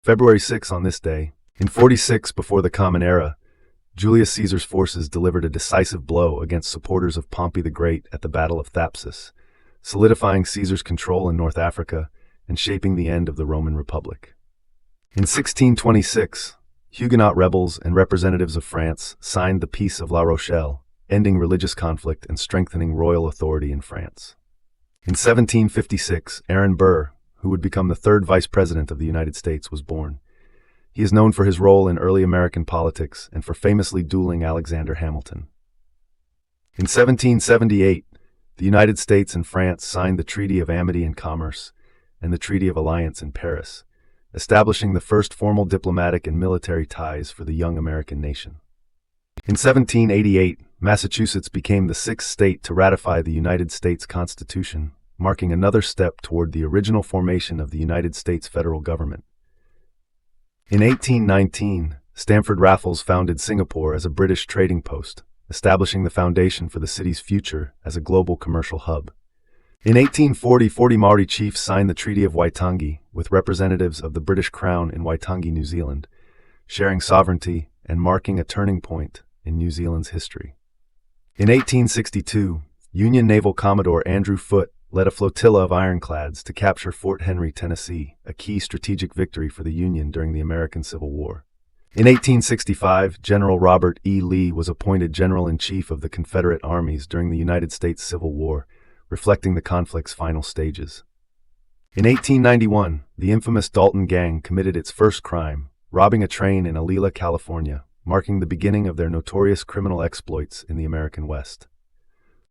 February 6 on this day, in 46 before the Common Era, Julius Caesar's forces delivered a decisive blow against supporters of Pompey the Great at the Battle of Thapsus, solidifying Caesar's control in North Africa and shaping the end of the Roman Republic. In 1626, Huguenot rebels and representatives of France signed the Peace of La Rochelle, ending religious conflict and strengthening royal authority in France. In 1756, Aaron Burr, who would become the third Vice President of the United States, was born. He is known for his role in early American politics and for famously dueling Alexander Hamilton. In 1778, the United States and France signed the Treaty of Amity and Commerce and the Treaty of Alliance in Paris, establishing the first formal diplomatic and military ties for the young American nation. In 1788, Massachusetts became the sixth state to ratify the United States Constitution, marking another step toward the original formation of the United States federal government. In 1819, Stamford Raffles founded Singapore as a British trading post, establishing the foundation for the city's future as a global commercial hub. In 1840, 40 Maori chiefs signed the Treaty of Waitangi with representatives of the British Crown in Waitangi, New Zealand, sharing sovereignty and marking a turning point in New Zealand's history. In 1862, Union Naval Commodore Andrew Foote led a flotilla of ironclads to capture Fort Henry, Tennessee, a key strategic victory for the Union during the American Civil War. In 1865, General Robert E. Lee was appointed General-in-Chief of the Confederate Armies during the United States Civil War, reflecting the conflict's final stages. In 1891, the infamous Dalton Gang committed its first crime, robbing a train in Alila, California, marking the beginning of their notorious criminal exploits in the American West.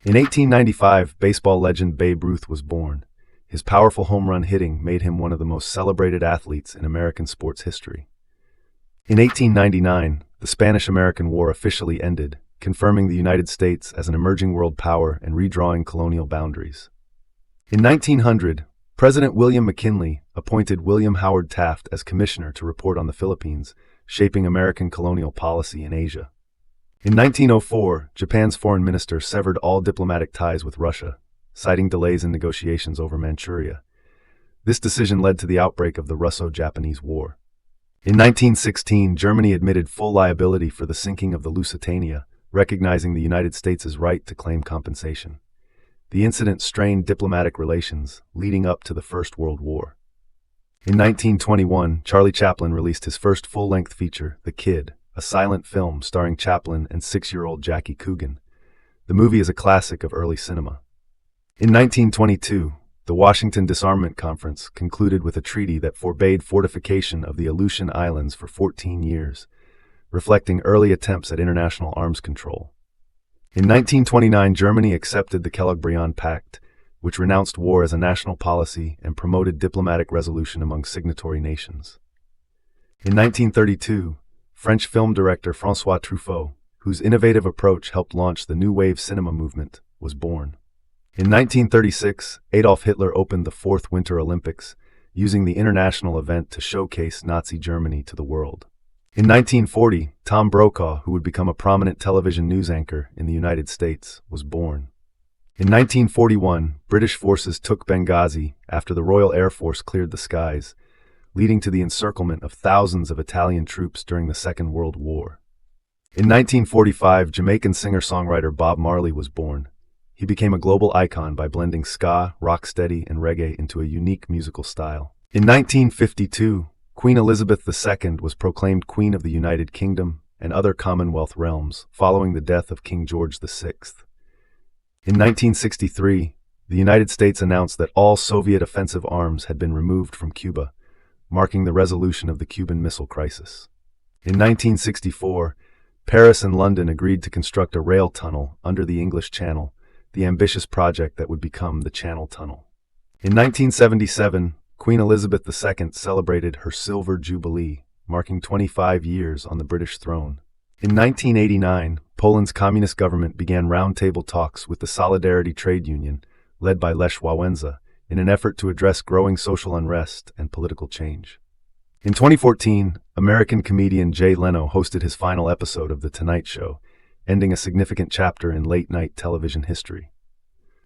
In 1895, baseball legend Babe Ruth was born. His powerful home run hitting made him one of the most celebrated athletes in American sports history. In 1899, the Spanish-American War officially ended, confirming the United States as an emerging world power and redrawing colonial boundaries. In 1900, President William McKinley appointed William Howard Taft as commissioner to report on the Philippines, shaping American colonial policy in Asia. In 1904, Japan's foreign minister severed all diplomatic ties with Russia, citing delays in negotiations over Manchuria. This decision led to the outbreak of the Russo-Japanese War. In 1916, Germany admitted full liability for the sinking of the Lusitania, recognizing the United States' right to claim compensation. The incident strained diplomatic relations, leading up to the First World War. In 1921, Charlie Chaplin released his first full-length feature, The Kid, a silent film starring Chaplin and 6-year-old Jackie Coogan. The movie is a classic of early cinema. In 1922, the Washington Disarmament Conference concluded with a treaty that forbade fortification of the Aleutian Islands for 14 years, reflecting early attempts at international arms control. In 1929, Germany accepted the Kellogg-Briand Pact, which renounced war as a national policy and promoted diplomatic resolution among signatory nations. In 1932, French film director François Truffaut, whose innovative approach helped launch the New Wave cinema movement, was born. In 1936, Adolf Hitler opened the Fourth Winter Olympics, using the international event to showcase Nazi Germany to the world. In 1940, Tom Brokaw, who would become a prominent television news anchor in the United States, was born. In 1941, British forces took Benghazi after the Royal Air Force cleared the skies, leading to the encirclement of thousands of Italian troops during the Second World War. In 1945, Jamaican singer-songwriter Bob Marley was born. He became a global icon by blending ska, rocksteady, and reggae into a unique musical style. In 1952, Queen Elizabeth II was proclaimed Queen of the United Kingdom and other Commonwealth realms following the death of King George VI. In 1963, the United States announced that all Soviet offensive arms had been removed from Cuba, marking the resolution of the Cuban Missile Crisis. In 1964, Paris and London agreed to construct a rail tunnel under the English Channel, the ambitious project that would become the Channel Tunnel. In 1977, Queen Elizabeth II celebrated her Silver Jubilee, marking 25 years on the British throne. In 1989, Poland's communist government began roundtable talks with the Solidarity Trade Union, led by Lech Wałęsa, in an effort to address growing social unrest and political change. In 2014, American comedian Jay Leno hosted his final episode of The Tonight Show, ending a significant chapter in late-night television history.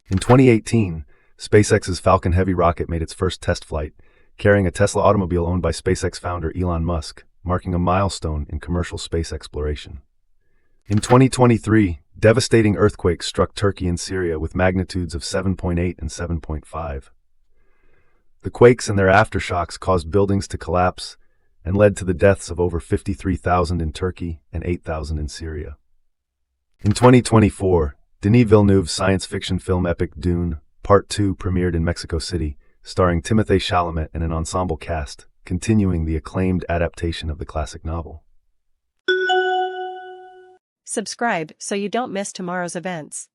In 2018, SpaceX's Falcon Heavy rocket made its first test flight, carrying a Tesla automobile owned by SpaceX founder Elon Musk, marking a milestone in commercial space exploration. In 2023, devastating earthquakes struck Turkey and Syria with magnitudes of 7.8 and 7.5. The quakes and their aftershocks caused buildings to collapse and led to the deaths of over 53,000 in Turkey and 8,000 in Syria. In 2024, Denis Villeneuve's science fiction film epic Dune, Part 2 premiered in Mexico City, starring Timothée Chalamet and an ensemble cast, continuing the acclaimed adaptation of the classic novel. Subscribe so you don't miss tomorrow's events.